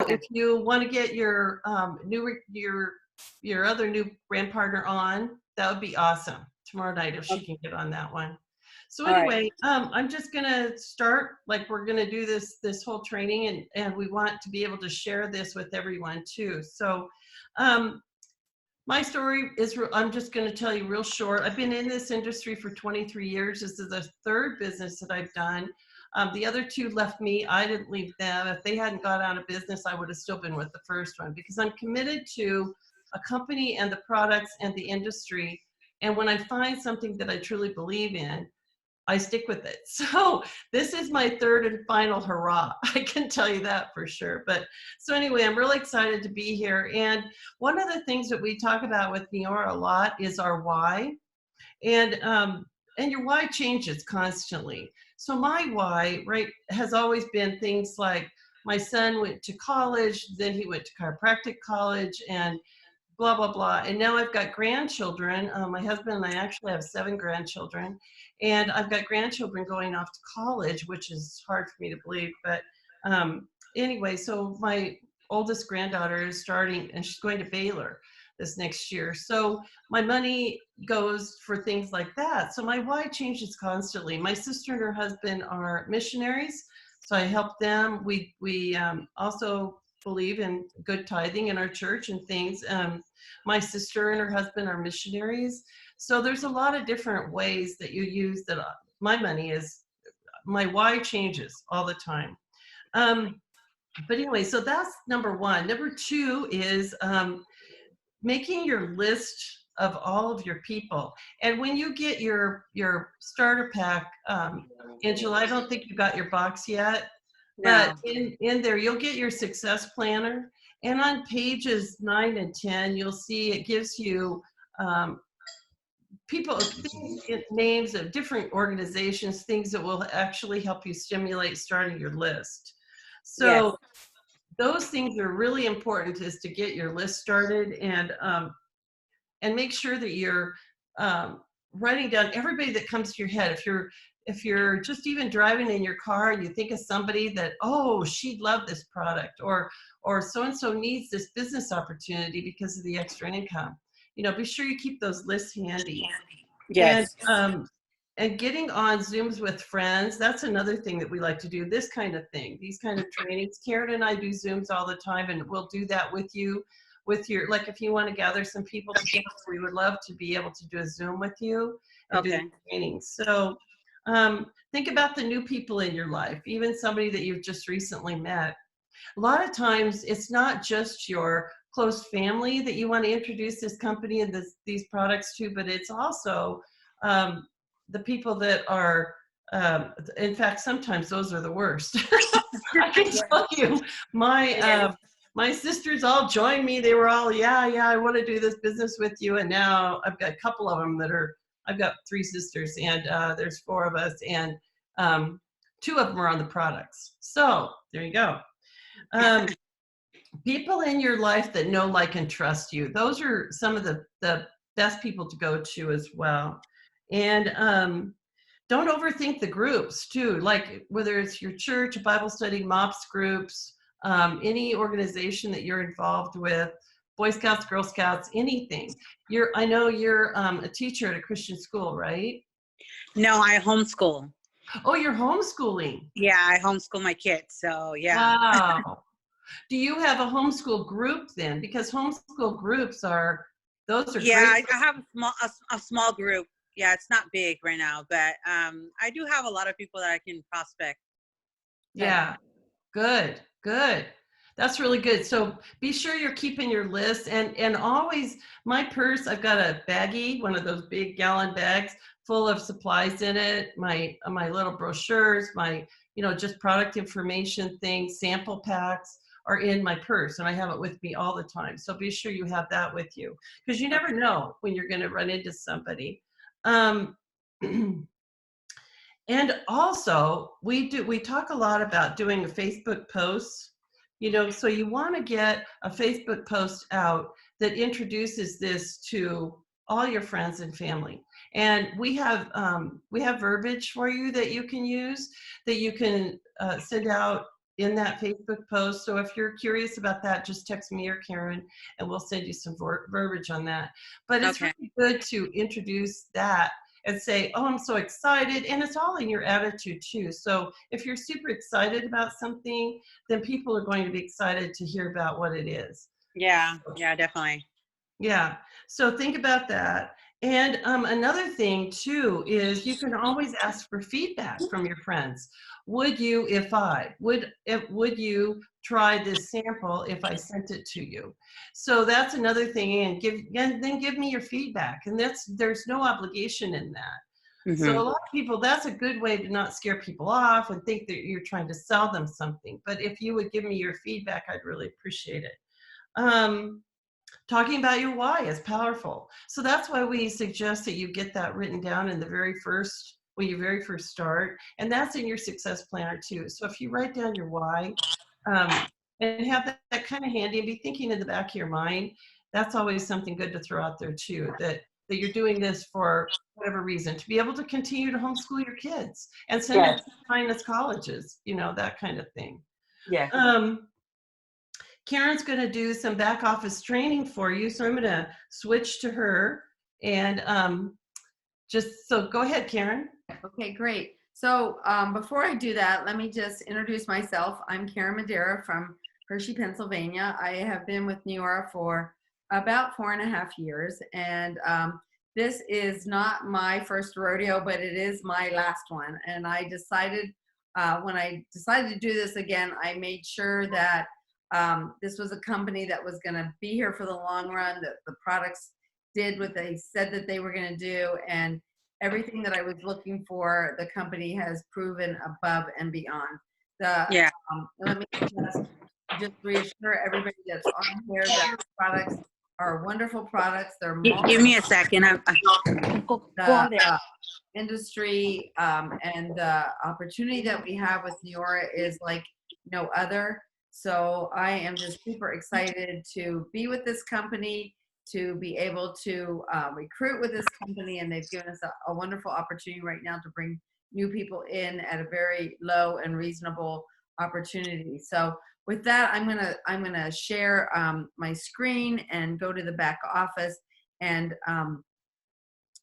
if you want to get your your other new brand partner on, that would be awesome tomorrow night if she Okay. can get on that one. So All right. anyway, I'm just gonna start, like we're gonna do this whole training, and we want to be able to share this with everyone too. So my story is, I'm just going to tell you real short. I've been in this industry for 23 years. This is the third business that I've done. The other two left me. I didn't leave them. If they hadn't got out of business, I would have still been with the first one, because I'm committed to a company and the products and the industry. And when I find something that I truly believe in, I stick with it. So this is my third and final hurrah. I can tell you that for sure. But so anyway, I'm really excited to be here. And one of the things that we talk about with Neora a lot is our why. And your why changes constantly. So my why, right, has always been things like my son went to college, then he went to chiropractic college, and blah, blah, blah. And now I've got grandchildren. My husband and I actually have 7 grandchildren. And I've got grandchildren going off to college, which is hard for me to believe. But anyway, so my oldest granddaughter is starting, and she's going to Baylor this next year. So my money goes for things like that. So my why changes constantly. My sister and her husband are missionaries, so I help them. We also believe in good tithing in our church and things. My sister and her husband are missionaries. So there's a lot of different ways that you use that. My money is, my why changes all the time. But anyway, so that's number one. Number two is making your list of all of your people. And when you get your starter pack, Angela, I don't think you got your box yet, but No. in there you'll get your success planner. And on pages 9 and 10, you'll see it gives you people, things, names of different organizations, things that will actually help you stimulate starting your list. Yes. So those things are really important, is to get your list started, and make sure that you're writing down everybody that comes to your head. If you're just even driving in your car and you think of somebody that, oh, she'd love this product, or so-and-so needs this business opportunity because of the extra income, be sure you keep those lists handy. Yes. And getting on Zooms with friends, that's another thing that we like to do, this kind of thing, these kind of trainings. Karen and I do Zooms all the time, and we'll do that with you, with your, like if you want to gather some people together, we would love to be able to do a Zoom with you and do the Okay. trainings. So think about the new people in your life, even somebody that you've just recently met. A lot of times it's not just your close family that you want to introduce this company and these products to, but it's also the people that are, in fact, sometimes those are the worst. I can tell you, my sisters all joined me. They were all, yeah, I want to do this business with you. And now I've got a couple of them that are, I've got 3 sisters, and there's 4 of us, and 2 of them are on the products. So there you go. People in your life that know, like, and trust you. Those are some of the best people to go to as well. And don't overthink the groups too, like whether it's your church, a Bible study, MOPS groups, any organization that you're involved with, Boy Scouts, Girl Scouts, anything. I know you're a teacher at a Christian school, right? No, I homeschool. Oh, you're homeschooling. Yeah, I homeschool my kids. So yeah. Wow. Do you have a homeschool group then? Because homeschool groups those are Yeah, great. I have a small group. Yeah, it's not big right now, but I do have a lot of people that I can prospect. Yeah, good. That's really good. So be sure you're keeping your list, and always, my purse, I've got a baggie, one of those big gallon bags full of supplies in it, my little brochures, my, just product information things, sample packs are in my purse, and I have it with me all the time. So be sure you have that with you, because you never Okay. know when you're going to run into somebody. And also, we talk a lot about doing a Facebook posts, so you want to get a Facebook post out that introduces this to all your friends and family. And we have verbiage for you that you can use, that you can send out in that Facebook post. So if you're curious about that, just text me or Karen and we'll send you some verbiage on that. But it's Okay. really good to introduce that and say, oh, I'm so excited. And it's all in your attitude too. So if you're super excited about something, then people are going to be excited to hear about what it is. Yeah, definitely. Yeah. So think about that. And another thing too is you can always ask for feedback from your friends. Would you, would you try this sample if I sent it to you? So that's another thing. And then give me your feedback. And there's no obligation in that. So a lot of people, that's a good way to not scare people off and think that you're trying to sell them something. But if you would give me your feedback, I'd really appreciate it. Talking about your why is powerful. So that's why we suggest that you get that written down in the very first, when you very first start, and that's in your success planner too. So if you write down your why and have that kind of handy and be thinking in the back of your mind, that's always something good to throw out there too, that you're doing this for whatever reason, to be able to continue to homeschool your kids and send them to finest colleges, you know, that kind of thing. Yeah. Karen's going to do some back office training for you. So I'm going to switch to her and so go ahead, Karen. Okay, great. So before I do that, let me just introduce myself. I'm Karen Madeira from Hershey, Pennsylvania. I have been with Neora for about 4.5 years. And this is not my first rodeo, but it is my last one. And I decided, when I decided to do this again, I made sure that this was a company that was going to be here for the long run, that the products did what they said that they were going to do, and everything that I was looking for, the company has proven above and beyond. Let me just reassure everybody that's on here that the products are wonderful products. They're Give me a second. the industry and the opportunity that we have with Neora is like no other. So I am just super excited to be with this company, to be able to recruit with this company, and they've given us a wonderful opportunity right now to bring new people in at a very low and reasonable opportunity. So with that, I'm gonna share my screen and go to the back office and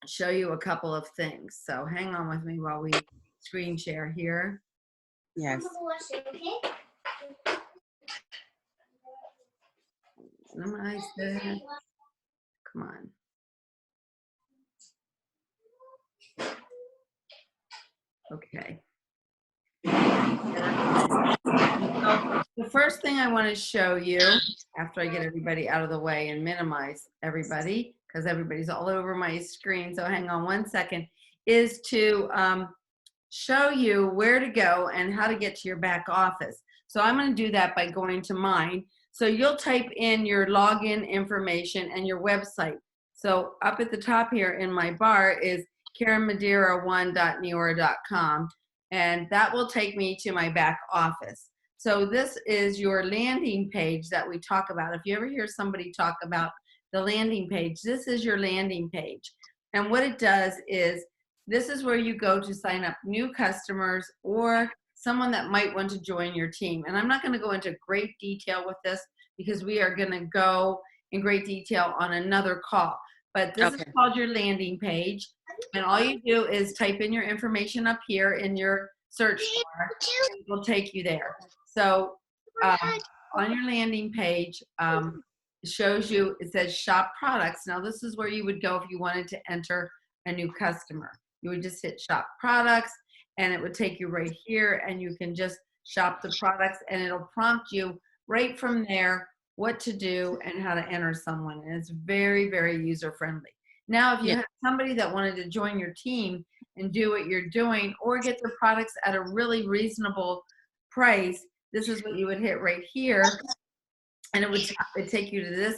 show you a couple of things. So hang on with me while we screen share here. Yes. Minimize this. Come on. Okay. So the first thing I want to show you, after I get everybody out of the way and minimize everybody, because everybody's all over my screen, so hang on one second, is to show you where to go and how to get to your back office. So I'm going to do that by going to mine. So you'll type in your login information and your website. So up at the top here in my bar is KarenMadeira1.neora.com, and that will take me to my back office. So this is your landing page that we talk about. If you ever hear somebody talk about the landing page, this is your landing page. And what it does is, this is where you go to sign up new customers or someone that might want to join your team. And I'm not going to go into great detail with this because we are going to go in great detail on another call. But this is called your landing page. And all you do is type in your information up here in your search bar, and it will take you there. So on your landing page, it shows you, it says shop products. Now this is where you would go if you wanted to enter a new customer. You would just hit shop products and it would take you right here, and you can just shop the products and it'll prompt you right from there what to do and how to enter someone. And it's very, very user friendly. Now, if you have somebody that wanted to join your team and do what you're doing or get their products at a really reasonable price, this is what you would hit right here. And it would take you to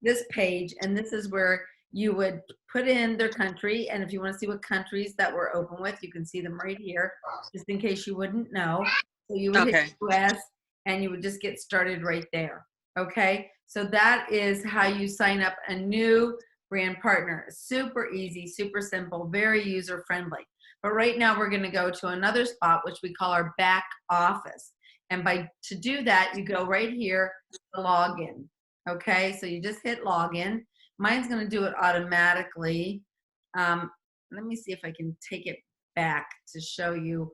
this page. And this is where you would put in their country. And if you want to see what countries that we're open with, you can see them right here, just in case you wouldn't know. So you would hit US and you would just get started right there. Okay. So that is how you sign up a new brand partner. Super easy, super simple, very user friendly. But right now we're going to go to another spot, which we call our back office. And to do that, you go right here to login. Okay, so you just hit login. Mine's going to do it automatically. Let me see if I can take it back to show you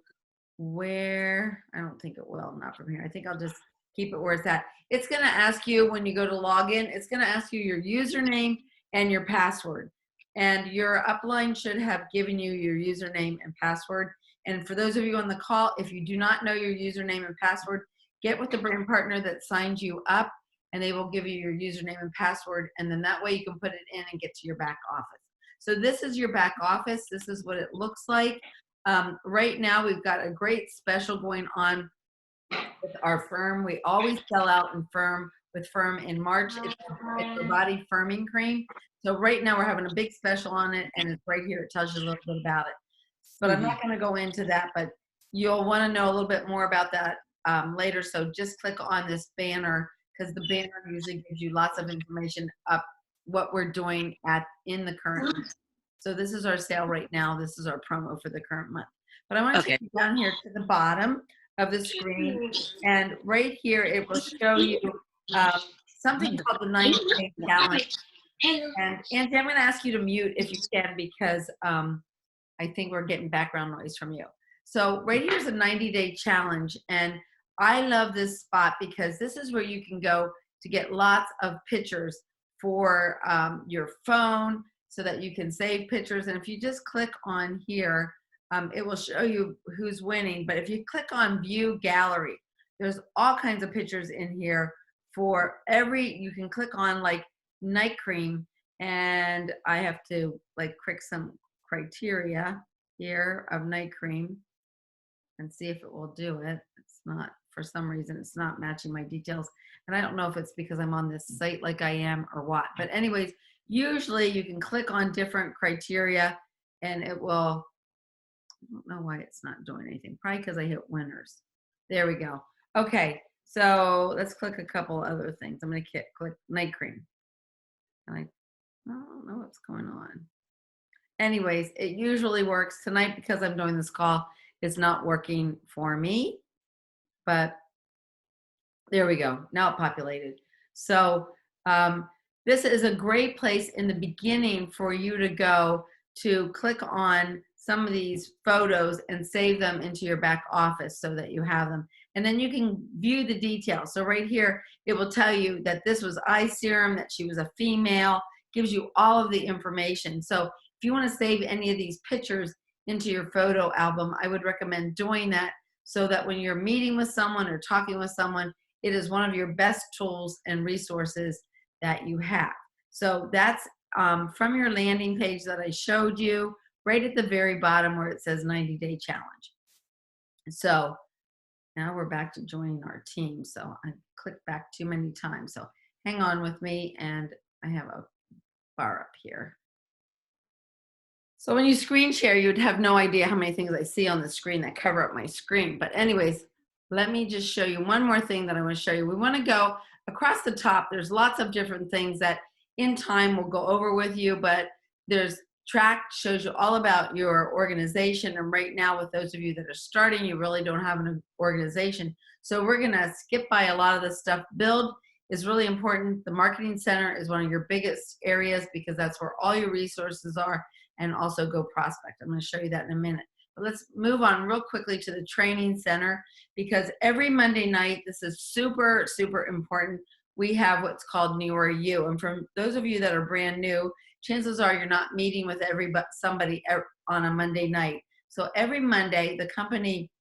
where. I don't think it will, not from here. I think I'll just keep it where it's at. It's going to ask you when you go to login, it's going to ask you your username and your password. And your upline should have given you your username and password. And for those of you on the call, if you do not know your username and password, get with the brand partner that signed you up, and they will give you your username and password. And then that way you can put it in and get to your back office. So this is your back office. This is what it looks like. Right now, we've got a great special going on with our firm. We always sell out with firm in March. It's a body firming cream. So right now we're having a big special on it, and it's right here. It tells you a little bit about it. But I'm not going to go into that, but you'll want to know a little bit more about that later. So just click on this banner, because the banner usually gives you lots of information up what we're doing in the current month. So this is our sale right now. This is our promo for the current month. But I want to take you down here to the bottom of the screen, and right here it will show you something called the 90-day challenge. And Angie, I'm going to ask you to mute if you can, because I think we're getting background noise from you. So right here's a 90-day challenge, and I love this spot because this is where you can go to get lots of pictures for your phone, so that you can save pictures. And if you just click on here, it will show you who's winning. But if you click on View Gallery, there's all kinds of pictures in here for you can click on like night cream, and I have to like click some criteria here of night cream and see if it will do it. It's not, for some reason, it's not matching my details. And I don't know if it's because I'm on this site like I am or what. But anyways, usually you can click on different criteria and it will, I don't know why it's not doing anything. Probably because I hit winners. There we go. Okay, so let's click a couple other things. I'm going to click night cream. I don't know what's going on. Anyways, it usually works. Tonight, because I'm doing this call, it's not working for me. But there we go. Now it populated. So this is a great place in the beginning for you to go to click on some of these photos and save them into your back office so that you have them. And then you can view the details. So right here, it will tell you that this was eye serum, that she was a female, gives you all of the information. So if you want to save any of these pictures into your photo album, I would recommend doing that so that when you're meeting with someone or talking with someone, it is one of your best tools and resources that you have. So that's from your landing page that I showed you, right at the very bottom where it says 90-day challenge. So now we're back to joining our team. So I clicked back too many times. So hang on with me, and I have a bar up here. So when you screen share, you'd have no idea how many things I see on the screen that cover up my screen. But anyways, let me just show you one more thing that I want to show you. We want to go across the top. There's lots of different things that in time we'll go over with you, but there's track, shows you all about your organization. And right now, with those of you that are starting, you really don't have an organization. So we're going to skip by a lot of this stuff. Build is really important. The Marketing Center is one of your biggest areas because that's where all your resources are, and also Go Prospect. I'm going to show you that in a minute. But let's move on real quickly to the Training Center, because every Monday night, this is super, super important. We have what's called New Are You. And from those of you that are brand new, chances are you're not meeting with somebody on a Monday night. So every Monday, the company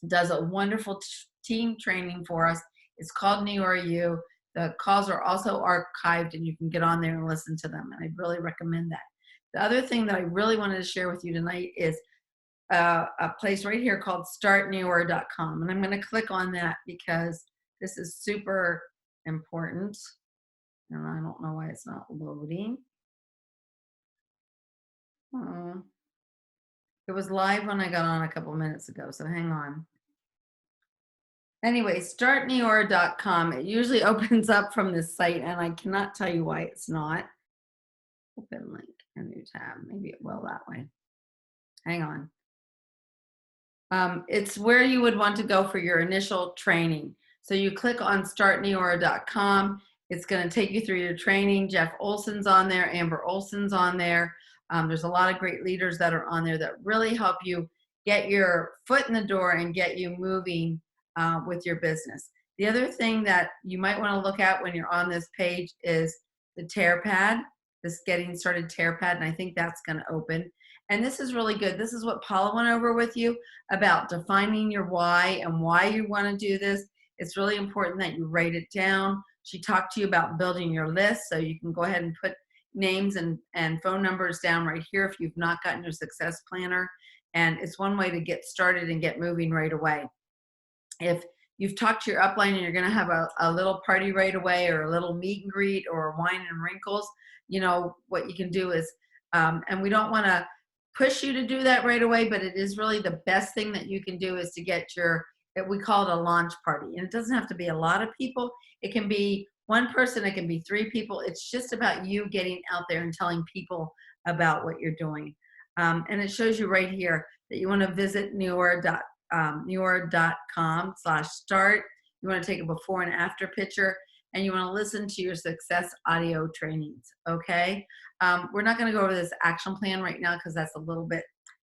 does a wonderful team training for us. It's called New Are You. The calls are also archived, and you can get on there and listen to them. And I'd really recommend that. The other thing that I really wanted to share with you tonight is a place right here called startnewer.com. And I'm going to click on that because this is super important. And I don't know why it's not loading. It was live when I got on a couple minutes ago, so hang on. Anyway, startnewer.com. It usually opens up from this site, and I cannot tell you why it's not. Open link, a new tab. Maybe it will that way. Hang on. It's where you would want to go for your initial training. So you click on startneora.com. It's going to take you through your training. Jeff Olson's on there. Amber Olson's on there. There's a lot of great leaders that are on there that really help you get your foot in the door and get you moving with your business. The other thing that you might want to look at when you're on this page is the tear pad, this getting started tear pad, and I think that's going to open. And this is really good. This is what Paula went over with you about defining your why and why you want to do this. It's really important that you write it down. She talked to you about building your list, so you can go ahead and put names and phone numbers down right here if you've not gotten your success planner. And it's one way to get started and get moving right away. If you've talked to your upline and you're going to have a little party right away, or a little meet and greet, or wine and wrinkles, you know, what you can do is, and we don't want to push you to do that right away, but it is really the best thing that you can do is to get your, we call it a launch party. And it doesn't have to be a lot of people. It can be one person, it can be 3 people. It's just about you getting out there and telling people about what you're doing. And it shows you right here that you want to visit neora.com/start. You want to take a before and after picture, and you want to listen to your success audio trainings, okay? We're not going to go over this action plan right now because that's a little bit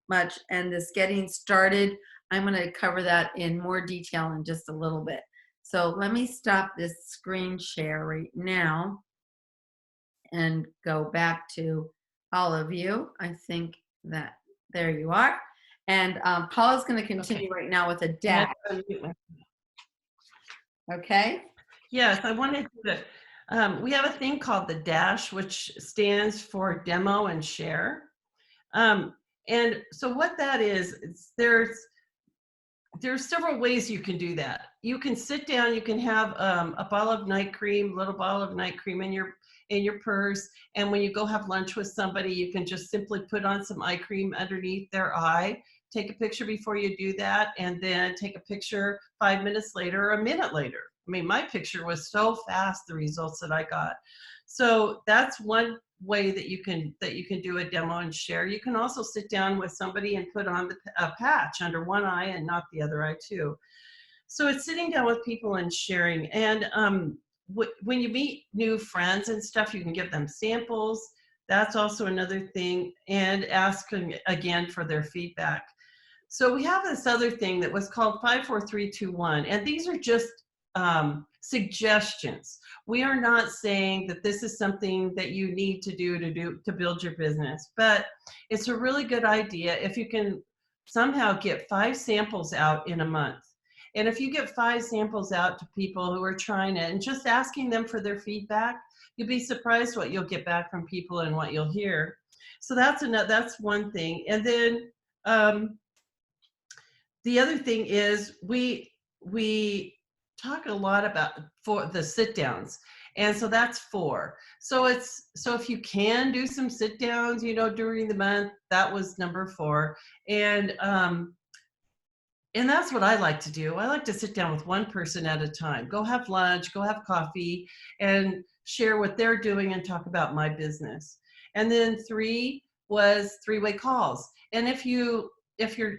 much. And this getting started, I'm going to cover that in more detail in just a little bit. So let me stop this screen share right now and go back to all of you. I think that there you are. And Paula's going to continue right now with a dash. Okay? Yes, I wanted to, we have a thing called the dash, which stands for demo and share. And so what that is there's several ways you can do that. You can sit down, you can have a bottle of night cream, little bottle of night cream in your purse. And when you go have lunch with somebody, you can just simply put on some eye cream underneath their eye. Take a picture before you do that, and then take a picture 5 minutes later or a minute later. I mean, my picture was so fast, the results that I got. So that's one way that you can do a demo and share. You can also sit down with somebody and put on a patch under one eye and not the other eye too. So it's sitting down with people and sharing. And when you meet new friends and stuff, you can give them samples. That's also another thing, and ask them again for their feedback. So we have this other thing that was called 5, 4, 3, 2, 1, and these are just suggestions. We are not saying that this is something that you need to do to build your business, but it's a really good idea if you can somehow get 5 samples out in a month. And if you get 5 samples out to people who are trying it and just asking them for their feedback, you'll be surprised what you'll get back from people and what you'll hear. So that's one thing. And then the other thing is we talk a lot about for the sit downs, and so that's 4. So if you can do some sit downs, you know, during the month, that was number 4. And that's what I like to do. I like to sit down with one person at a time, go have lunch, go have coffee, and share what they're doing and talk about my business. And then 3 was 3-way calls. And if you're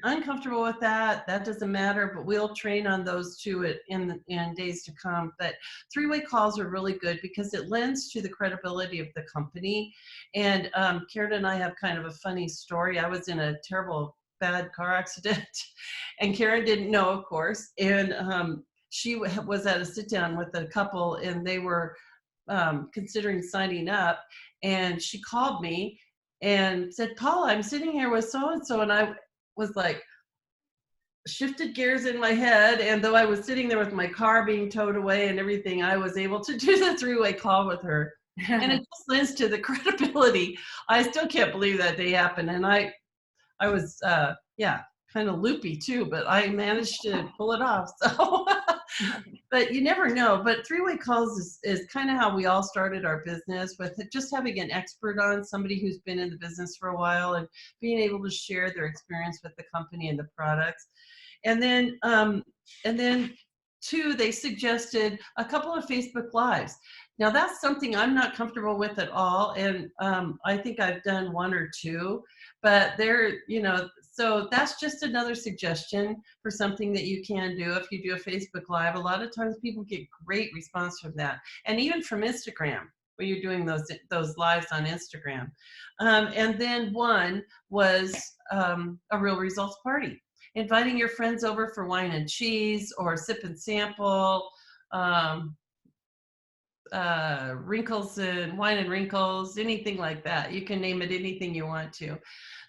uncomfortable with that doesn't matter, but we'll train on those 2 in days to come. But 3-way calls are really good because it lends to the credibility of the company. And Karen and I have kind of a funny story. I was in a terrible, bad car accident, and Karen didn't know, of course. And she was at a sit down with a couple, and they were considering signing up. And she called me and said, "Paula, I'm sitting here with so-and-so," and I was like, shifted gears in my head, and though I was sitting there with my car being towed away and everything, I was able to do the 3-way call with her. And it just lends to the credibility. I still can't believe that day happened, and I was kind of loopy too, but I managed to pull it off. So but you never know. But 3-way calls is kind of how we all started our business, with just having an expert on, somebody who's been in the business for a while, and being able to share their experience with the company and the products. And then 2, they suggested a couple of Facebook Lives. Now that's something I'm not comfortable with at all, and I think I've done 1 or 2, but they're, you know, So that's just another suggestion for something that you can do. If you do a Facebook Live, a lot of times people get great response from that, and even from Instagram when you're doing those lives on Instagram. And then one was a real results party, inviting your friends over for wine and cheese or sip and sample. Wrinkles and wine and wrinkles, anything like that. You can name it anything you want to.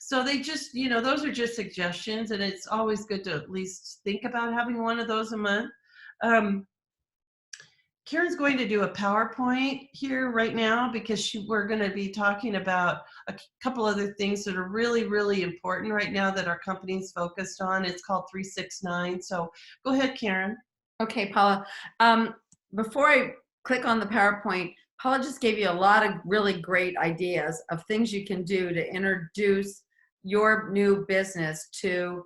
So they just, those are just suggestions, and it's always good to at least think about having one of those a month. Karen's going to do a PowerPoint here right now because we're going to be talking about a couple other things that are really, really important right now that our company's focused on. It's called 369. So go ahead, Karen. Okay, Paula. Before I click on the PowerPoint, Paula just gave you a lot of really great ideas of things you can do to introduce your new business to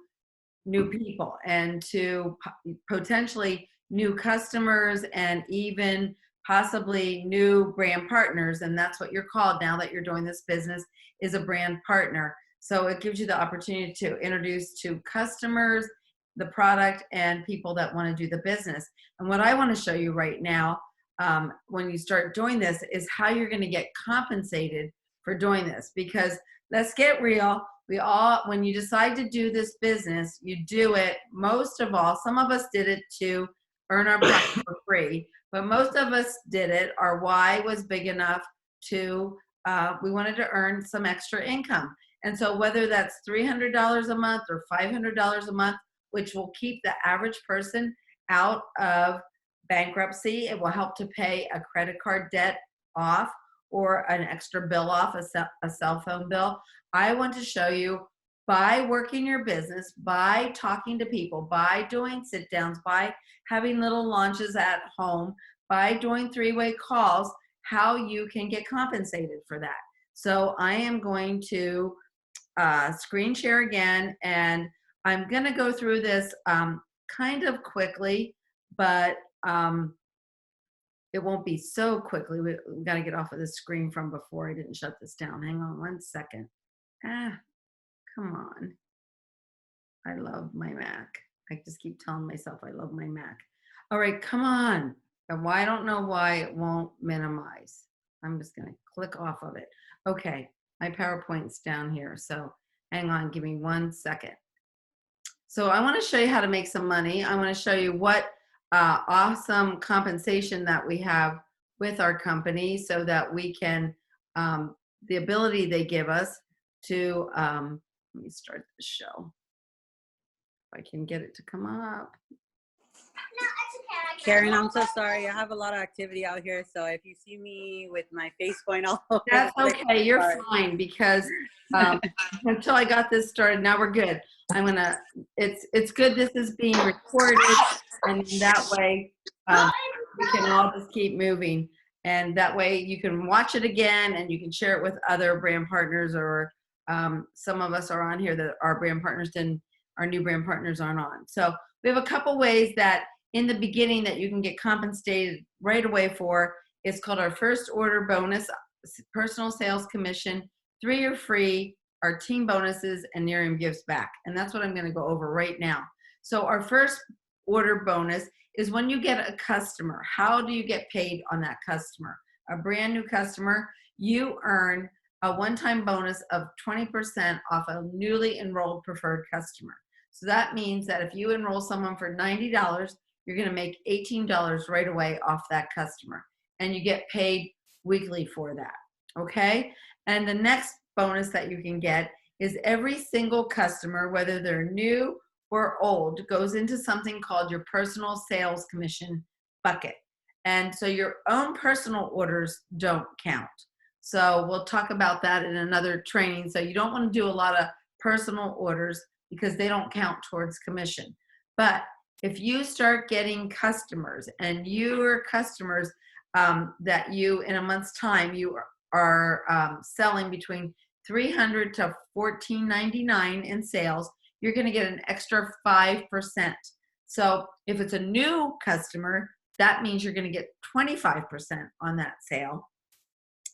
new people and to potentially new customers and even possibly new brand partners. And that's what you're called now that you're doing this business, is a brand partner. So it gives you the opportunity to introduce to customers the product and people that want to do the business. And what I want to show you right now, when you start doing this, is how you're going to get compensated for doing this. Because let's get real, when you decide to do this business, you do it, most of all, some of us did it to earn our product for free, but most of us did it, our why was big enough to, we wanted to earn some extra income. And so whether that's $300 a month or $500 a month, which will keep the average person out of bankruptcy, it will help to pay a credit card debt off or an extra bill off, a cell phone bill. I want to show you, by working your business, by talking to people, by doing sit downs, by having little launches at home, by doing 3-way calls, how you can get compensated for that. So I am going to screen share again, and I'm going to go through this kind of quickly, but it won't be so quickly. We got to get off of the screen from before. I didn't shut this down. Hang on one second. Come on. I love my Mac. I just keep telling myself I love my Mac. All right, come on. And I don't know why it won't minimize. I'm just going to click off of it. Okay, my PowerPoint's down here. So hang on, give me 1 second. So I want to show you how to make some money. I want to show you what awesome compensation that we have with our company so that we can, the ability they give us to, let me start the show. If I can get it to come up. Karen, I'm so sorry. I have a lot of activity out here, so if you see me with my face going all over, that's okay. You're fine, because until I got this started, now we're good. I'm gonna. It's good. This is being recorded, and that way we can all just keep moving, and that way you can watch it again, and you can share it with other brand partners, or some of us are on here that are brand partners and our new brand partners aren't on. So we have a couple ways that in the beginning that you can get compensated right away for. It's called our first order bonus, personal sales commission, 3 are free, our team bonuses, and Miriam gives back. And that's what I'm going to go over right now. So our first order bonus is when you get a customer. How do you get paid on that customer? A brand new customer, you earn a one-time bonus of 20% off a newly enrolled preferred customer. So that means that if you enroll someone for $90, you're going to make $18 right away off that customer, and you get paid weekly for that. Okay. And the next bonus that you can get is every single customer, whether they're new or old, goes into something called your personal sales commission bucket. And so your own personal orders don't count. So we'll talk about that in another training. So you don't want to do a lot of personal orders because they don't count towards commission. But if you start getting customers, and your customers that you, in a month's time, you are selling between $300 to $14.99 in sales, you're going to get an extra 5%. So if it's a new customer, that means you're going to get 25% on that sale.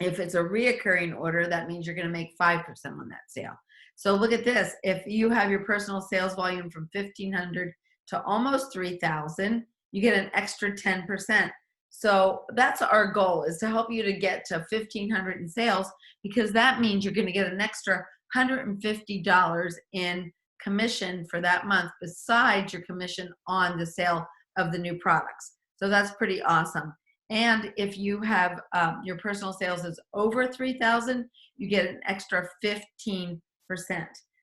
If it's a reoccurring order, that means you're going to make 5% on that sale. So look at this. If you have your personal sales volume from 1,500 to almost 3,000, you get an extra 10%. So that's our goal, is to help you to get to 1,500 in sales, because that means you're going to get an extra $150 in commission for that month, besides your commission on the sale of the new products. So that's pretty awesome. And if you have your personal sales is over 3,000, you get an extra 15%.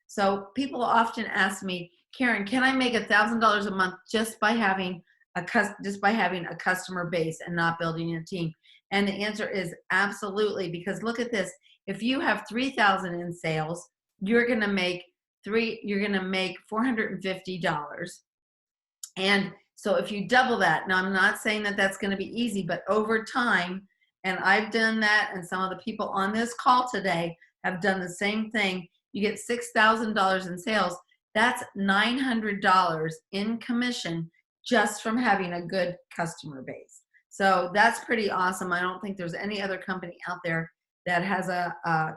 So people often ask me, Karen, can I make $1,000 a month just by having a customer base and not building a team? And the answer is absolutely, because look at this. If you have 3,000 in sales, you're going to make $450. And so if you double that, now I'm not saying that that's going to be easy, but over time, and I've done that, and some of the people on this call today have done the same thing, you get $6,000 in sales. That's $900 in commission just from having a good customer base. So that's pretty awesome. I don't think there's any other company out there that has a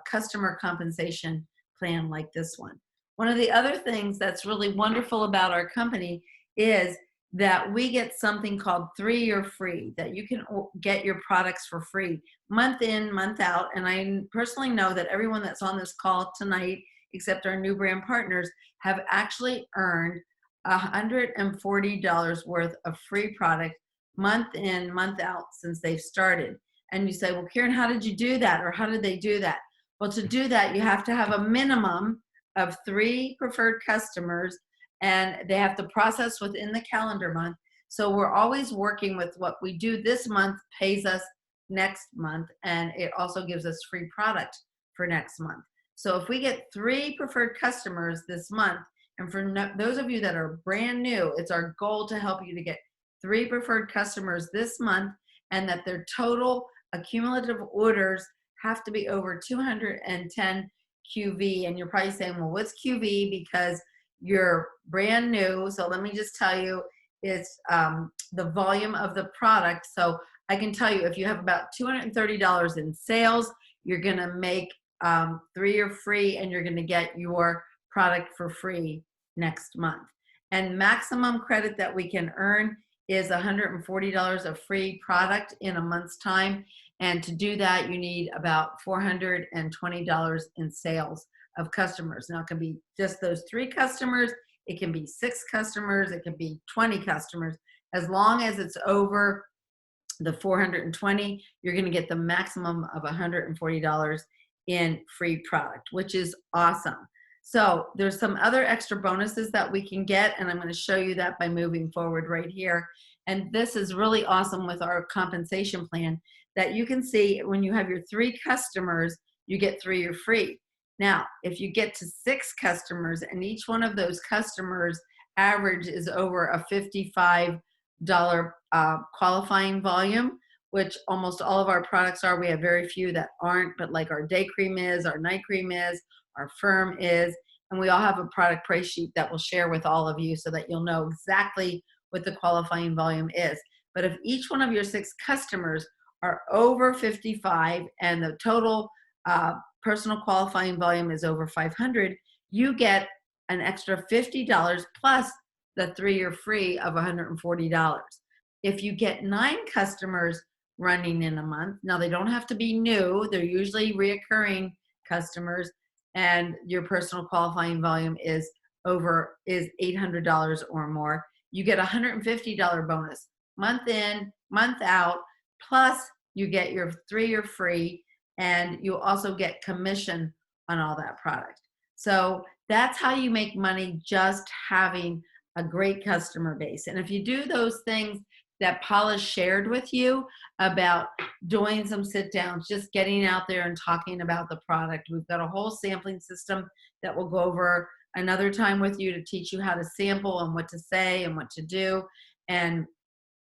customer compensation plan like this one. One of the other things that's really wonderful about our company is that we get something called 3-year free, that you can get your products for free month in, month out. And I personally know that everyone that's on this call tonight, except our new brand partners, have actually earned $140 worth of free product month in, month out since they've started. And you say, well, Karen, how did you do that? Or how did they do that? Well, to do that, you have to have a minimum of 3 preferred customers, and they have to process within the calendar month. So we're always working with what we do this month pays us next month, and it also gives us free product for next month. So if we get 3 preferred customers this month, and for those of you that are brand new, it's our goal to help you to get 3 preferred customers this month, and that their total accumulative orders have to be over 210 QV. And you're probably saying, well, what's QV? Because you're brand new. So let me just tell you, it's the volume of the product. So I can tell you, if you have about $230 in sales, you're going to make 3-year free, and you're going to get your product for free next month. And maximum credit that we can earn is $140 of free product in a month's time. And to do that, you need about $420 in sales of customers. Now, it can be just those 3 customers. It can be 6 customers. It can be 20 customers. As long as it's over the 420, you're going to get the maximum of $140 in free product, which is awesome. So there's some other extra bonuses that we can get, and I'm going to show you that by moving forward right here. And this is really awesome with our compensation plan, that you can see when you have your 3 customers, you get 3-year free. Now, if you get to 6 customers, and each one of those customers average is over a $55 qualifying volume, which almost all of our products are. We have very few that aren't, but like our day cream is, our night cream is, our firm is, and we all have a product price sheet that we'll share with all of you so that you'll know exactly what the qualifying volume is. But if each one of your 6 customers are over 55 and the total personal qualifying volume is over 500, you get an extra $50 plus the 3-year free of $140. If you get 9 customers running in a month, now they don't have to be new, they're usually reoccurring customers, and your personal qualifying volume is $800 or more, you get a $150 bonus month in, month out, plus you get your 3-year free, and you also get commission on all that product. So that's how you make money, just having a great customer base. And if you do those things that Paula shared with you about doing some sit downs, just getting out there and talking about the product. We've got a whole sampling system that we'll go over another time with you to teach you how to sample and what to say and what to do. And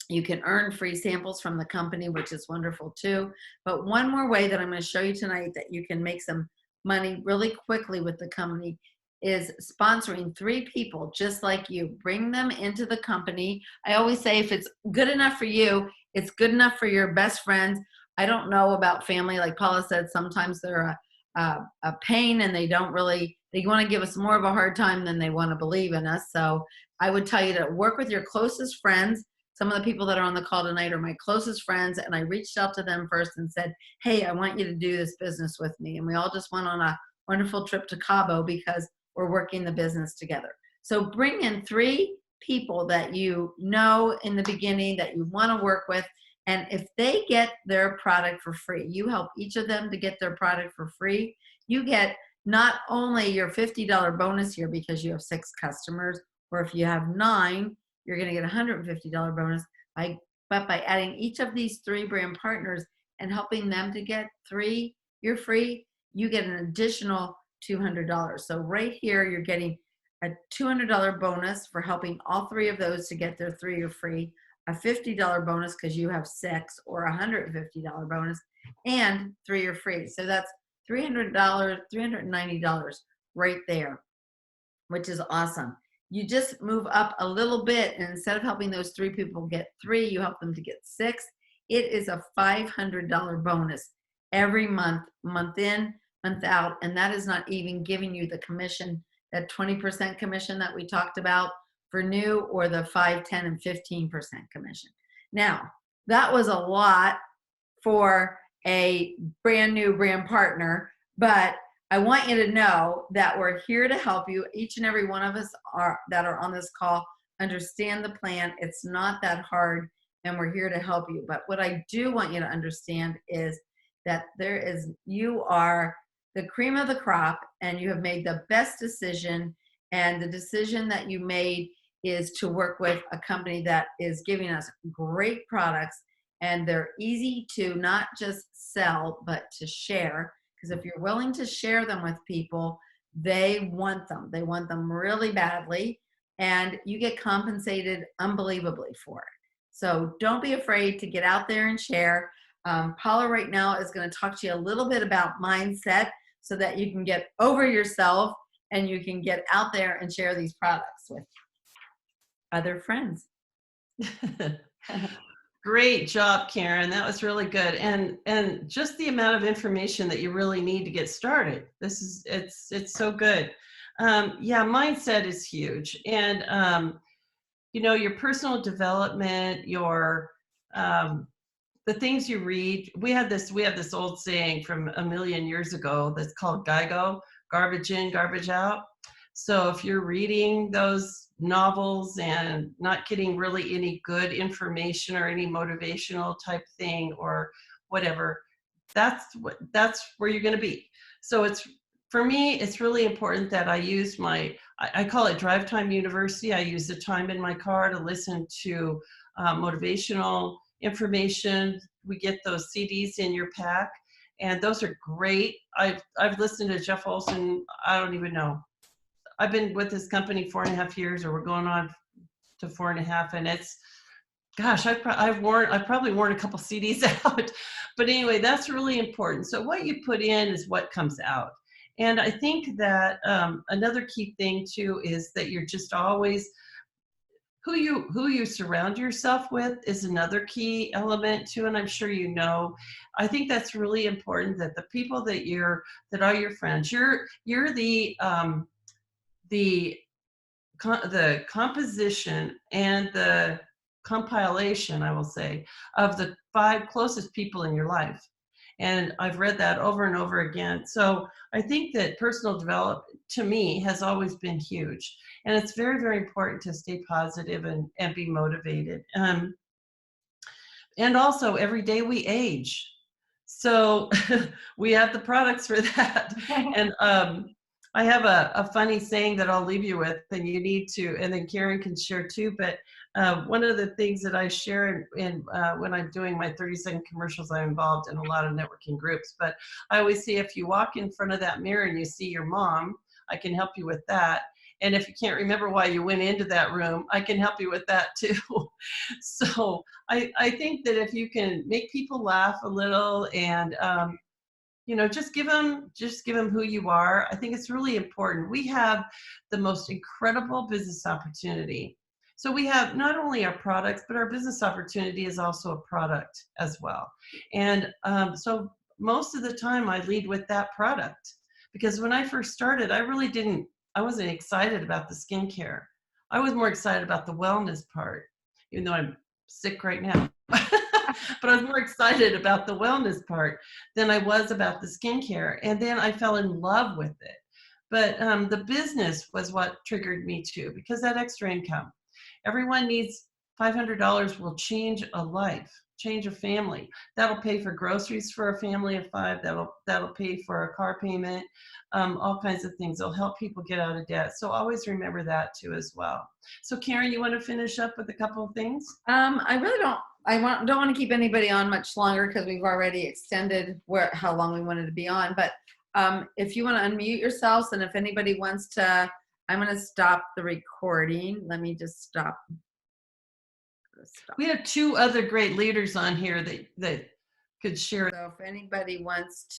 you can earn free samples from the company, which is wonderful too. But one more way that I'm going to show you tonight that you can make some money really quickly with the company is sponsoring 3 people just like you. Bring them into the company. I always say, if it's good enough for you, it's good enough for your best friends. I don't know about family. Like Paula said, sometimes they're a pain and they don't really They want to give us more of a hard time than they want to believe in us. So I would tell you to work with your closest friends. Some of the people that are on the call tonight are my closest friends, and I reached out to them first and said, hey, I want you to do this business with me. And we all just went on a wonderful trip to Cabo because we're working the business together. So bring in 3 people that you know in the beginning that you want to work with. And if they get their product for free, you help each of them to get their product for free. You get not only your $50 bonus here because you have 6 customers, or if you have 9, you're going to get a $150 bonus but by adding each of these 3 brand partners and helping them to get 3, you're free, you get an additional $200. So right here, you're getting a $200 bonus for helping all 3 of those to get their 3 are free, a $50 bonus because you have 6, or a $150 bonus, and 3 are free. So that's $300, $390 right there, which is awesome. You just move up a little bit, and instead of helping those 3 people get 3, you help them to get 6. It is a $500 bonus every month, month in, month out, and that is not even giving you the commission, that 20% commission that we talked about for new, or the 5, 10, and 15% commission. Now, that was a lot for a brand new brand partner, but I want you to know that we're here to help you. Each and every one of us that are on this call understand the plan. It's not that hard, and we're here to help you. But what I do want you to understand is that you are the cream of the crop, and you have made the best decision. And the decision that you made is to work with a company that is giving us great products, and they're easy to not just sell, but to share. Because if you're willing to share them with people, they want them. They want them really badly, and you get compensated unbelievably for it. So don't be afraid to get out there and share. Paula right now is going to talk to you a little bit about mindset so that you can get over yourself and you can get out there and share these products with other friends. Great job, Karen. That was really good. And just the amount of information that you really need to get started. It's so good. Yeah, mindset is huge. And, your personal development, the things you read. We have this old saying from a million years ago that's called GIGO, garbage in, garbage out. So if you're reading those novels and not getting really any good information or any motivational type thing or whatever, that's where you're going to be. So for me, it's really important that I use I call it Drive Time University. I use the time in my car to listen to motivational information. We get those CDs in your pack, and those are great. I've listened to Jeff Olson, I don't even know. I've been with this company 4.5 years, or we're going on to 4.5, and it's, gosh, I've probably worn a couple CDs out. But anyway, that's really important. So what you put in is what comes out. And I think that another key thing too is that you're just always, who you surround yourself with is another key element too. And I'm sure I think that's really important, that the people that are your friends, you're the composition and the compilation, I will say, of the 5 closest people in your life. And I've read that over and over again. So I think that personal development, to me, has always been huge. And it's very, very important to stay positive and be motivated. And also, every day we age. So we have the products for that. And I have a funny saying that I'll leave you with, and you need to, and then Karen can share too. But one of the things that I share when I'm doing my 30-second commercials, I'm involved in a lot of networking groups. But I always say, if you walk in front of that mirror and you see your mom, I can help you with that. And if you can't remember why you went into that room, I can help you with that too. So I think that if you can make people laugh a little and just give them who you are. I think it's really important. We have the most incredible business opportunity. So we have not only our products, but our business opportunity is also a product as well. And so most of the time I lead with that product, because when I first started, I wasn't excited about the skincare. I was more excited about the wellness part, even though I'm sick right now. But I was more excited about the wellness part than I was about the skincare. And then I fell in love with it. But the business was what triggered me too, because that extra income. Everyone needs $500 will change a life, change a family. That'll pay for groceries for a family of 5. That'll pay for a car payment, all kinds of things. It'll help people get out of debt. So always remember that too as well. So Karen, you want to finish up with a couple of things? I really don't. Don't want to keep anybody on much longer because we've already extended how long we wanted to be on. But if you want to unmute yourselves, and if anybody wants to, I'm going to stop the recording. Let me just stop. We have 2 other great leaders on here that could share. So if anybody wants